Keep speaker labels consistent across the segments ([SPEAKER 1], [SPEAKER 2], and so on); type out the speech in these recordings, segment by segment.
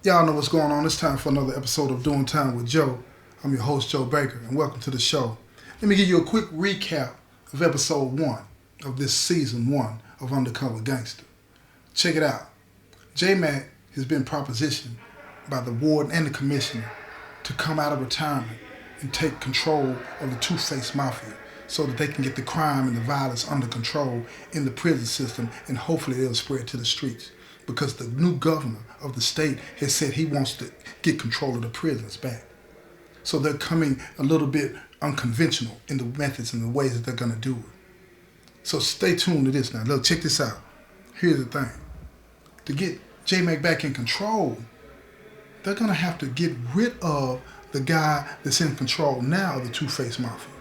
[SPEAKER 1] Y'all know what's going on. It's time for another episode of Doing Time with Joe. I'm your host, Joe Baker, and welcome to the show. Let me give you a quick recap of episode 1 of this season 1 of Undercover Gangster. Check it out. J-Mac has been propositioned by the warden and the commissioner to come out of retirement and take control of the two-faced mafia so that they can get the crime and the violence under control in the prison system, and hopefully they'll spread to the streets. Because the new governor of the state has said he wants to get control of the prisons back. So they're coming a little bit unconventional in the methods and the ways that they're going to do it. So stay tuned to this now. Look, check this out. Here's the thing. To get J-Mac back in control, they're going to have to get rid of the guy that's in control now of the Two-Face Mafia.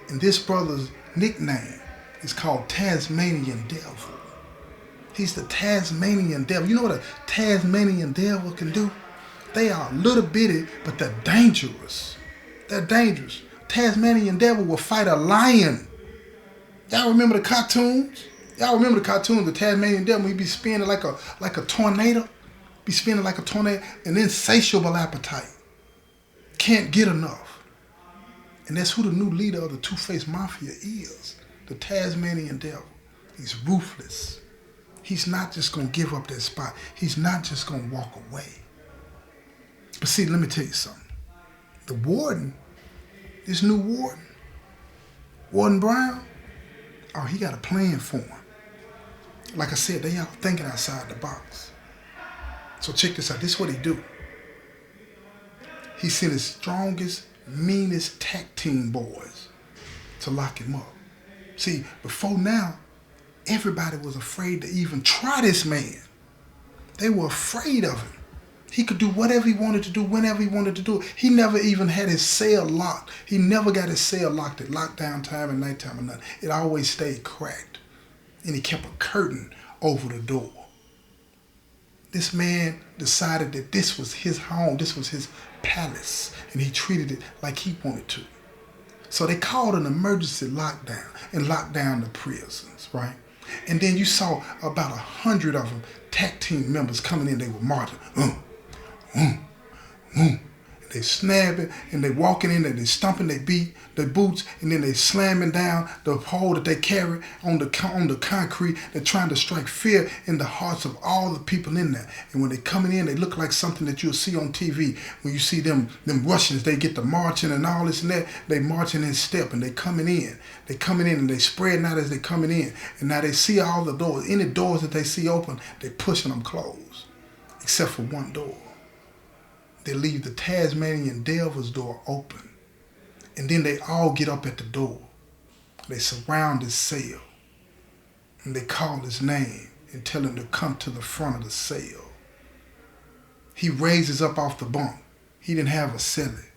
[SPEAKER 1] And this brother's nickname is called Tasmanian Devil. He's the Tasmanian Devil. You know what a Tasmanian Devil can do? They are a little bitty, but they're dangerous. They're dangerous. Tasmanian Devil will fight a lion. Y'all remember the cartoons? Y'all remember the cartoons? The Tasmanian Devil, he'd be spinning like a tornado. Be spinning like a tornado. An insatiable appetite. Can't get enough. And that's who the new leader of the Two-Face Mafia is. The Tasmanian Devil. He's ruthless. He's not just going to give up that spot. He's not just going to walk away. But see, let me tell you something. The warden, this new warden, Warden Brown, oh, he got a plan for him. Like I said, they all thinking outside the box. So check this out. This is what he do. He sent his strongest, meanest tag team boys to lock him up. See, before now, everybody was afraid to even try this man. They were afraid of him. He could do whatever he wanted to do, whenever he wanted to do it. He never even had his cell locked. He never got his cell locked at lockdown time and nighttime or nothing. It always stayed cracked. And he kept a curtain over the door. This man decided that this was his home, this was his palace, and he treated it like he wanted to. So they called an emergency lockdown and locked down the prisons, right? And then you saw about 100 of them, tag team members coming in. They were marching. They snapping and they walking in and they stomping their boots, and then they slamming down the pole that they carry on the concrete. They're trying to strike fear in the hearts of all the people in there. And when they coming in, they look like something that you'll see on TV. When you see them Russians, they get the marching and all this and that. They marching in step and they coming in. They coming in and they spreading out as they coming in. And now they see all the doors. Any doors that they see open, they pushing them closed, except for one door. They leave the Tasmanian Devil's door open. And then they all get up at the door. They surround his cell. And they call his name and tell him to come to the front of the cell. He raises up off the bunk. He didn't have a cellie.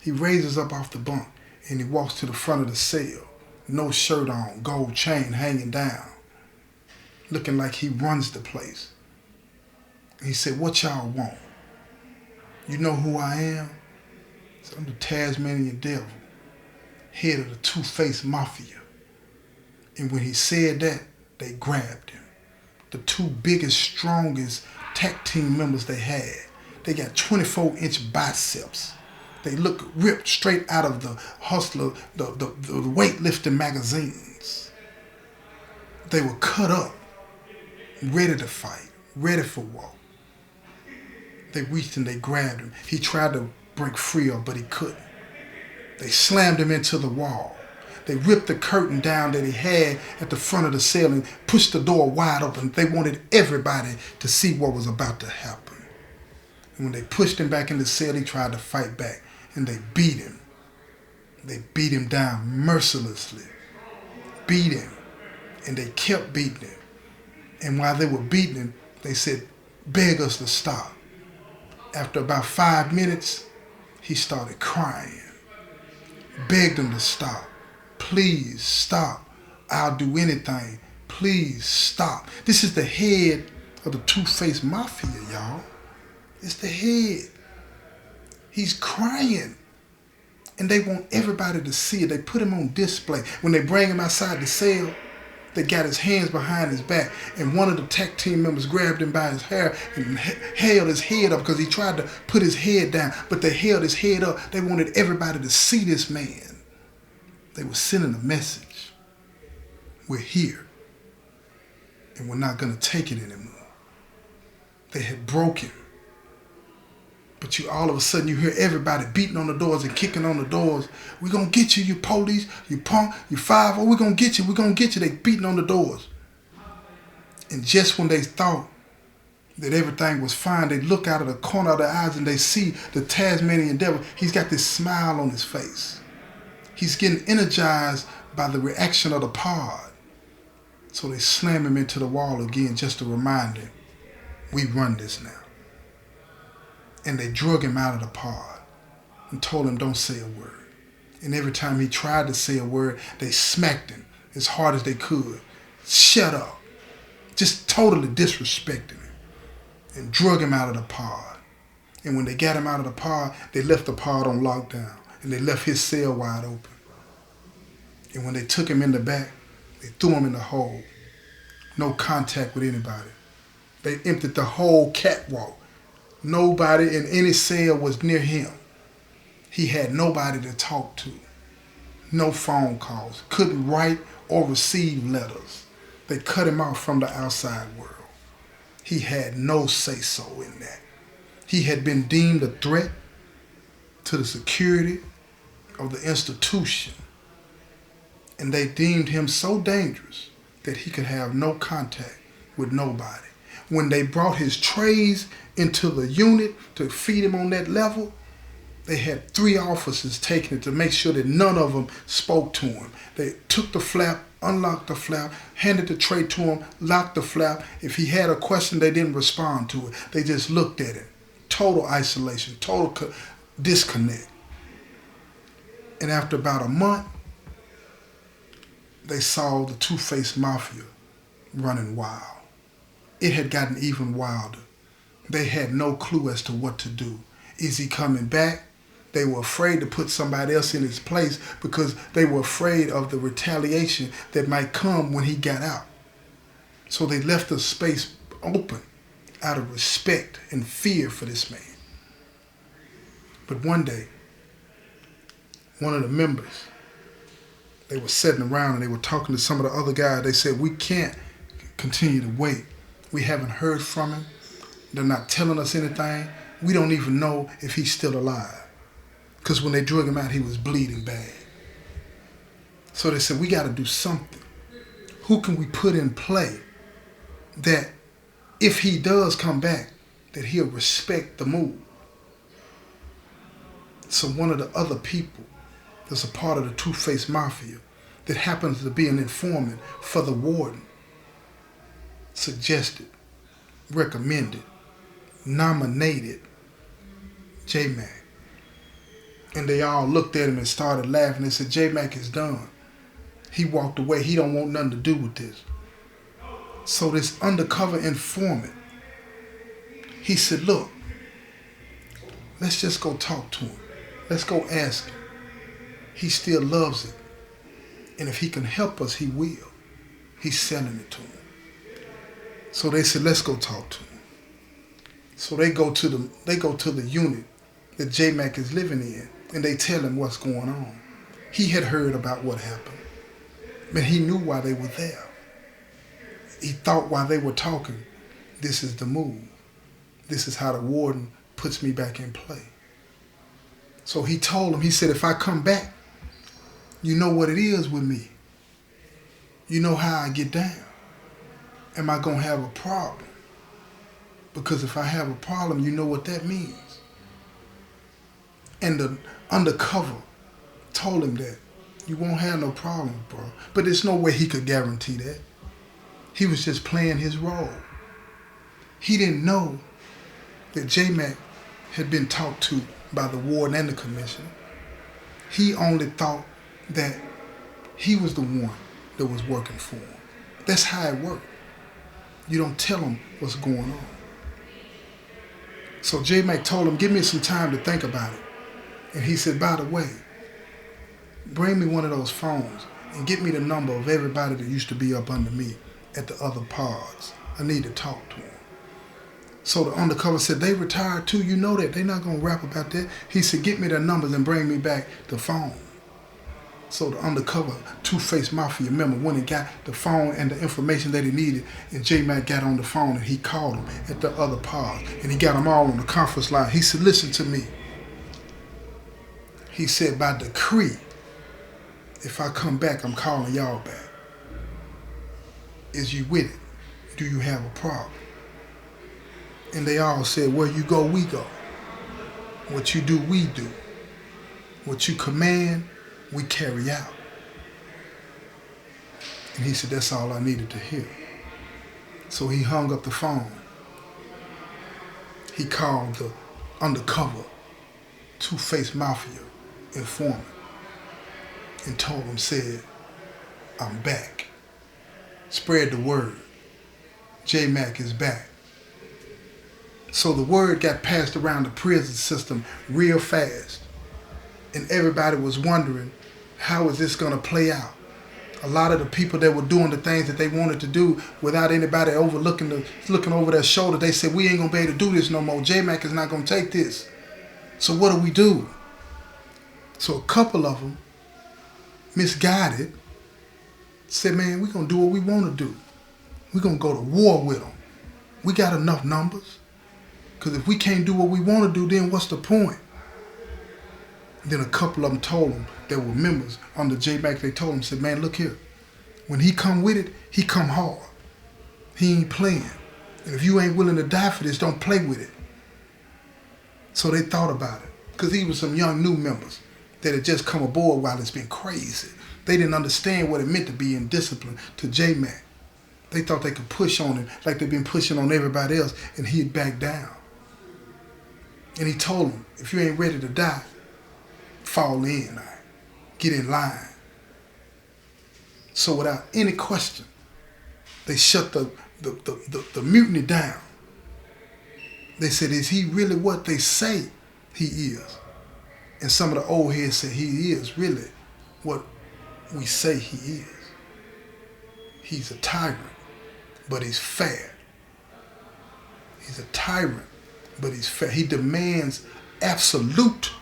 [SPEAKER 1] He raises up off the bunk and he walks to the front of the cell. No shirt on, gold chain hanging down. Looking like he runs the place. And he said, "What y'all want? You know who I am? So I'm the Tasmanian Devil, head of the Two-Face Mafia." And when he said that, they grabbed him. The two biggest, strongest tag team members they had. They got 24-inch biceps. They look ripped straight out of the Hustler, the weightlifting magazines. They were cut up, ready to fight, ready for war. They reached and they grabbed him. He tried to break free, but he couldn't. They slammed him into the wall. They ripped the curtain down that he had at the front of the cell and pushed the door wide open. They wanted everybody to see what was about to happen. And when they pushed him back in the cell, he tried to fight back. And they beat him. They beat him down mercilessly. Beat him. And they kept beating him. And while they were beating him, they said, "Beg us to stop." After about 5 minutes, he started crying. Begged them to stop. "Please stop. I'll do anything. Please stop." This is the head of the Two-Face Mafia, y'all. It's the head. He's crying. And they want everybody to see it. They put him on display. When they bring him outside the cell, They got his hands behind his back, and one of the tag team members grabbed him by his hair and held his head up because he tried to put his head down, but they held his head up. They wanted everybody to see this man. They were sending a message. We're here, and we're not going to take it anymore. They had broken. But all of a sudden you hear everybody beating on the doors and kicking on the doors. We're going to get you, you police, you punk, you 5-0, we're going to get you, we're going to get you. They beating on the doors. And just when they thought that everything was fine, they look out of the corner of their eyes and they see the Tasmanian devil. He's got this smile on his face. He's getting energized by the reaction of the pod. So they slam him into the wall again just to remind him, we run this now. And they drug him out of the pod and told him don't say a word. And every time he tried to say a word, they smacked him as hard as they could. Shut up. Just totally disrespecting him and drug him out of the pod. And when they got him out of the pod, they left the pod on lockdown and they left his cell wide open. And when they took him in the back, they threw him in the hole. No contact with anybody. They emptied the whole catwalk. Nobody in any cell was near him. He had nobody to talk to. No phone calls. Couldn't write or receive letters. They cut him off from the outside world. He had no say-so in that. He had been deemed a threat to the security of the institution. And they deemed him so dangerous that he could have no contact with nobody. When they brought his trays into the unit to feed him on that level, they had 3 officers taking it to make sure that none of them spoke to him. They took the flap, unlocked the flap, handed the tray to him, locked the flap. If he had a question, they didn't respond to it. They just looked at it. Total isolation, total disconnect. And after about a month, they saw the two-faced mafia running wild. It had gotten even wilder. They had no clue as to what to do. Is he coming back? They were afraid to put somebody else in his place because they were afraid of the retaliation that might come when he got out. So they left the space open out of respect and fear for this man. But one day, one of the members, they were sitting around and they were talking to some of the other guys. They said, we can't continue to wait. We haven't heard from him. They're not telling us anything. We don't even know if he's still alive. Because when they drug him out, he was bleeding bad. So they said, we got to do something. Who can we put in play that if he does come back, that he'll respect the move? So one of the other people that's a part of the two-faced mafia that happens to be an informant for the warden suggested, recommended, nominated J-Mac. And they all looked at him and started laughing. They said, J-Mac is done. He walked away. He don't want nothing to do with this. So this undercover informant, he said, look, let's just go talk to him. Let's go ask him. He still loves it. And if he can help us, he will. He's selling it to him. So they said, let's go talk to him. So they go to the unit that J-Mac is living in, and they tell him what's going on. He had heard about what happened, but he knew why they were there. He thought while they were talking, this is the move. This is how the warden puts me back in play. So he told him, he said, if I come back, you know what it is with me. You know how I get down. Am I going to have a problem? Because if I have a problem, you know what that means. And the undercover told him that you won't have no problem, bro. But there's no way he could guarantee that. He was just playing his role. He didn't know that J-Mac had been talked to by the warden and the commissioner. He only thought that he was the one that was working for him. That's how it worked. You don't tell him what's going on. So J-Mac told him, give me some time to think about it. And he said, by the way, bring me one of those phones and get me the number of everybody that used to be up under me at the other pods. I need to talk to them. So the undercover said, they retired too. You know that. They're not going to rap about that. He said, get me their numbers and bring me back the phone. So the undercover Two-Face Mafia member went and got the phone and the information that he needed, and J-Mac got on the phone and he called him at the other pod, and he got them all on the conference line. He said, listen to me. He said, by decree, if I come back, I'm calling y'all back. Is you with it? Do you have a problem? And they all said, where you go, we go. What you do, we do. What you command, we carry out. And he said, that's all I needed to hear. So he hung up the phone. He called the undercover Two-Face Mafia informant and told him, said, I'm back. Spread the word. J-Mac is back. So the word got passed around the prison system real fast. And everybody was wondering, how is this going to play out? A lot of the people that were doing the things that they wanted to do without anybody looking over their shoulder, they said, we ain't going to be able to do this no more. J-Mac is not going to take this. So what do? So a couple of them, misguided, said, man, we're going to do what we want to do. We're going to go to war with them. We got enough numbers. Because if we can't do what we want to do, then what's the point? Then a couple of them told him, that were members under J-Mac, they told him, said, man, look here. When he come with it, he come hard. He ain't playing. And if you ain't willing to die for this, don't play with it. So they thought about it. Because he was some young new members that had just come aboard while it's been crazy. They didn't understand what it meant to be in discipline to J-Mac. They thought they could push on him like they've been pushing on everybody else, and he'd back down. And he told them, if you ain't ready to die, fall in, all right? Get in line. So without any question, they shut the mutiny down. They said, is he really what they say he is? And some of the old heads said he is really what we say he is. He's a tyrant, but he's fair. He's a tyrant, but he's fair. He demands absolute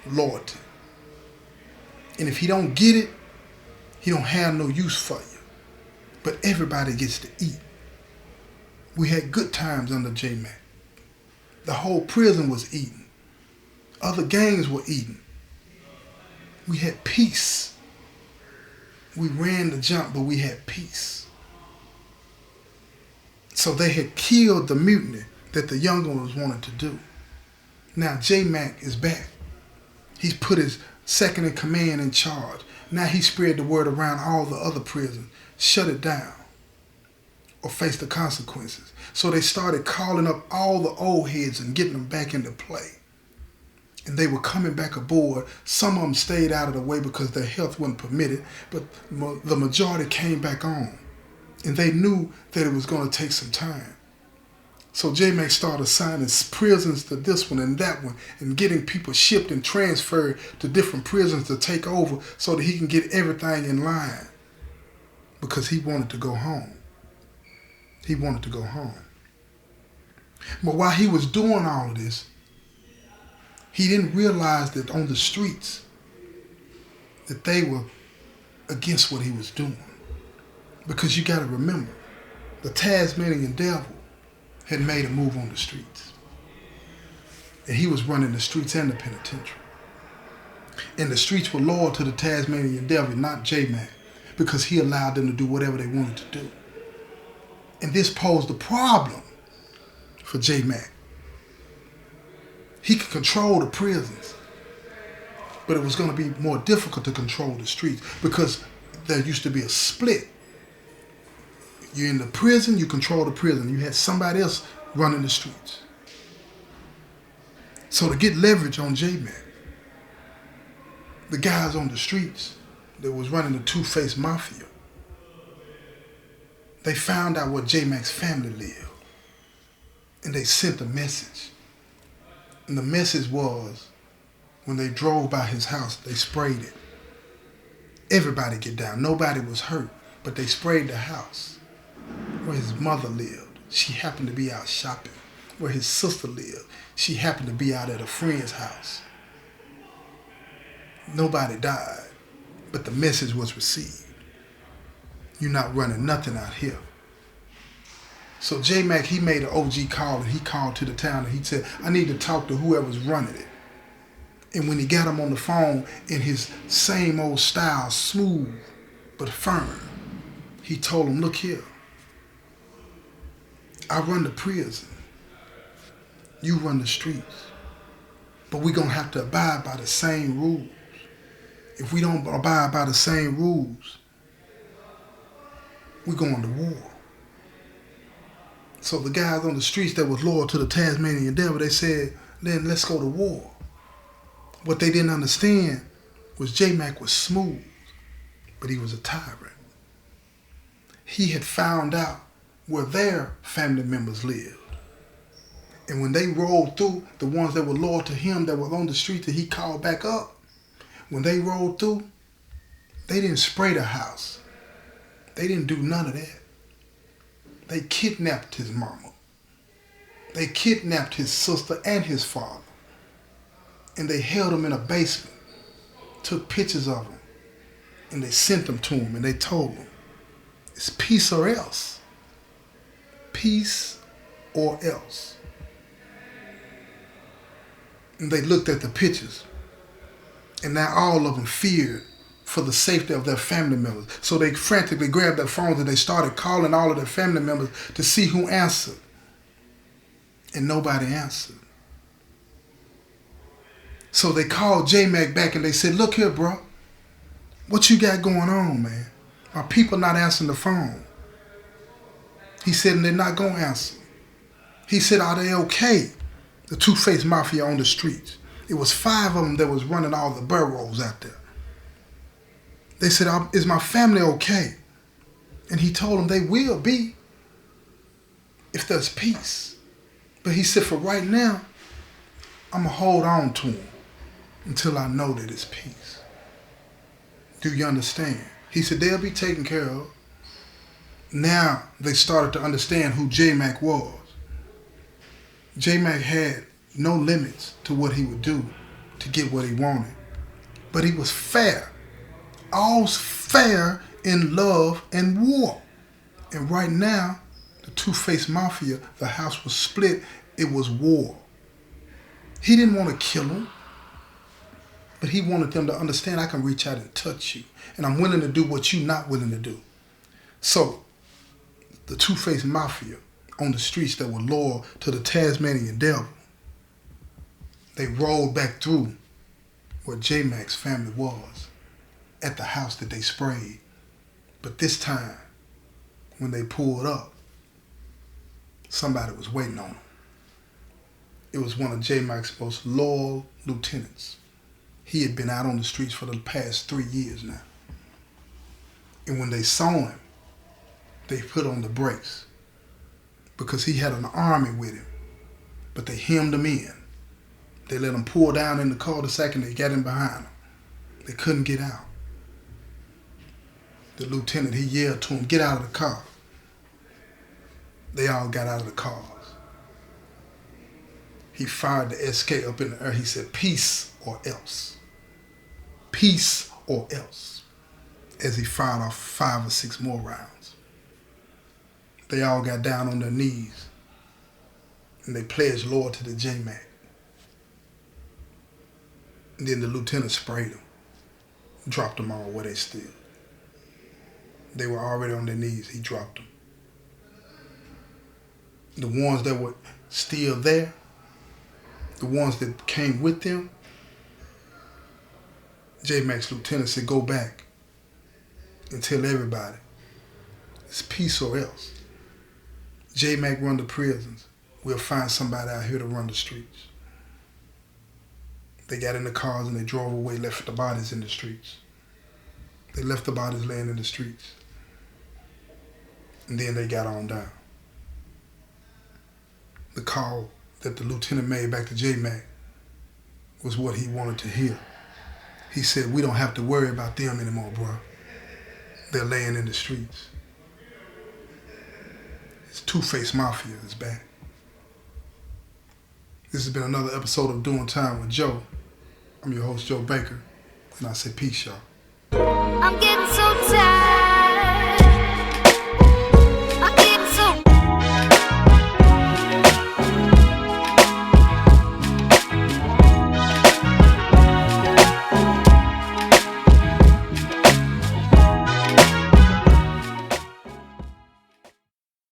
[SPEAKER 1] loyalty. And if he don't get it, he don't have no use for you. But everybody gets to eat. We had good times under J-Mac. The whole prison was eating. Other gangs were eating. We had peace. We ran the jump, but we had peace. So they had killed the mutiny that the younger ones wanted to do. Now J-Mac is back. He's put his second in command in charge. Now he spread the word around all the other prisons. Shut it down or face the consequences. So they started calling up all the old heads and getting them back into play. And they were coming back aboard. Some of them stayed out of the way because their health wasn't permitted, but the majority came back on. And they knew that it was going to take some time. So J-Mac started assigning prisons to this one and that one and getting people shipped and transferred to different prisons to take over so that he can get everything in line because he wanted to go home. He wanted to go home. But while he was doing all of this, he didn't realize that on the streets that they were against what he was doing. Because you got to remember, the Tasmanian devil had made a move on the streets. And he was running the streets and the penitentiary. And the streets were loyal to the Tasmanian devil, not J-Mac, because he allowed them to do whatever they wanted to do. And this posed a problem for J-Mac. He could control the prisons, but it was going to be more difficult to control the streets because there used to be a split. You're in the prison, you control the prison. You had somebody else running the streets. So to get leverage on J-Mac, the guys on the streets that was running the Two-Face Mafia, they found out where J-Mac's family lived. And they sent a message. And the message was, when they drove by his house, they sprayed it. Everybody get down. Nobody was hurt, but they sprayed the house where his mother lived. She happened to be out shopping. Where his sister lived, she happened to be out at a friend's house. Nobody died, but the message was received. You're not running nothing out here. So J-Mac, he made an OG call, and he called to the town, and he said, I need to talk to whoever's running it. And when he got him on the phone in his same old style, smooth but firm, he told him, look here, I run the prison. You run the streets. But we're going to have to abide by the same rules. If we don't abide by the same rules, we're going to war. So the guys on the streets that was loyal to the Tasmanian devil, they said, then let's go to war. What they didn't understand was J-Mac was smooth, but he was a tyrant. He had found out where their family members lived. And when they rolled through, the ones that were loyal to him, that were on the street that he called back up, when they rolled through, they didn't spray the house. They didn't do none of that. They kidnapped his mama. They kidnapped his sister and his father. And they held him in a basement, took pictures of him, and they sent them to him, and they told him, it's peace or else. Peace or else. And they looked at the pictures, and now all of them feared for the safety of their family members. So they frantically grabbed their phones and they started calling all of their family members to see who answered. And nobody answered. So they called J-Mac back and they said, look here, bro, what you got going on, man? My people not answering the phone. He said, and they're not going to answer. He said, are they okay? The two-faced mafia on the streets. It was 5 of them that was running all the boroughs out there. They said, is my family okay? And he told them they will be if there's peace. But he said, for right now, I'm going to hold on to them until I know that it's peace. Do you understand? He said, they'll be taken care of. Now they started to understand who J-Mac was. J-Mac had no limits to what he would do to get what he wanted. But he was fair. All's fair in love and war. And right now, the two-faced mafia, the house was split. It was war. He didn't want to kill them, but he wanted them to understand, I can reach out and touch you. And I'm willing to do what you're not willing to do. So, the two-faced mafia on the streets that were loyal to the Tasmanian devil, they rolled back through where J-Mac's family was, at the house that they sprayed. But this time, when they pulled up, somebody was waiting on them. It was one of J-Mac's most loyal lieutenants. He had been out on the streets for the past 3 years now. And when they saw him, they put on the brakes because he had an army with him. But they hemmed him in. They let him pull down in the cul-de-sac and they got him behind him. They couldn't get out. The lieutenant, he yelled to him, get out of the car. They all got out of the cars. He fired the SK up in the air. He said, peace or else. Peace or else. As he fired off 5 or 6 more rounds. They all got down on their knees and they pledged loyalty to J-Mac. And then the lieutenant sprayed them, dropped them all where they stood. They were already on their knees. He dropped them. The ones that were still there, the ones that came with them, J-Mac's lieutenant said, go back and tell everybody it's peace or else. J-Mac run the prisons. We'll find somebody out here to run the streets. They got in the cars and they drove away, left the bodies in the streets. They left the bodies laying in the streets. And then they got on down. The call that the lieutenant made back to J-Mac was what he wanted to hear. He said, we don't have to worry about them anymore, bro. They're laying in the streets. It's Two-Face Mafia is back. This has been another episode of Doing Time with Joe. I'm your host, Joe Baker, and I say peace, y'all.
[SPEAKER 2] I'm getting so tired.